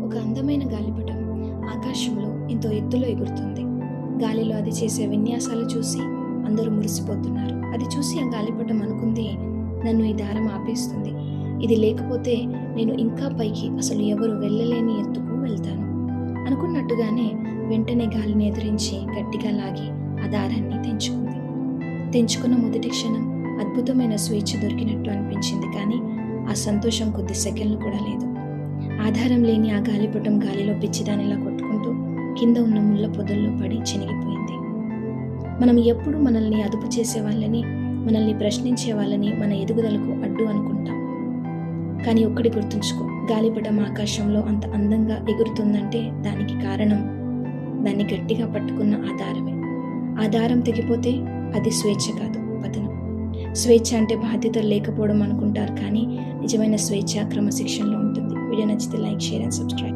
ఒక అందమైన గాలిపటం ఆకాశంలో ఎంతో ఎత్తులో ఎగురుతుంది. గాలిలో అది చేసే విన్యాసాలు చూసి అందరూ మురిసిపోతున్నారు. అది చూసి ఆ గాలిపటం అనుకుంది, నన్ను ఈ దారం ఆపేస్తుంది. ఇది లేకపోతే నేను ఇంకా పైకి అసలు ఎవరు వెళ్ళలేని ఎత్తుకు వెళ్తాను అనుకున్నట్టుగానే వెంటనే గాలిని ఎదిరించి గట్టిగా లాగి ఆ దారాన్ని తెంచుకున్న మొదటి క్షణం అద్భుతమైన స్వేచ్ఛ దొరికినట్టు అనిపించింది. కానీ ఆ సంతోషం కొద్ది సెకండ్లు కూడా లేదు. ఆధారం లేని ఆ గాలిపటం గాలిలో పిచ్చిదానిలా కొట్టుకుంటూ కింద ఉన్న ముళ్ళ పొదల్లో పడి చినిగిపోయింది. మనం ఎప్పుడు మనల్ని అదుపు చేసే వాళ్ళని, మనల్ని ప్రశ్నించే వాళ్ళని మన ఎదుగుదలకు అడ్డు అనుకుంటాం. కానీ ఒక్కటి గుర్తుంచుకో, గాలిపటం ఆకాశంలో అంత అందంగా ఎగురుతుందంటే దానికి కారణం దాన్ని గట్టిగా పట్టుకున్న ఆ దారమే. ఆ దారం తెగిపోతే అది స్వేచ్ఛ కాదు, పతనం. స్వేచ్ఛ అంటే బాధ్యతలు లేకపోవడం అనుకుంటారు, కానీ నిజమైన స్వేచ్ఛ క్రమశిక్షణలో ఉంటుంది. వీడియో నచ్చితే లైక్, షేర్ అండ్ సబ్స్క్రైబ్.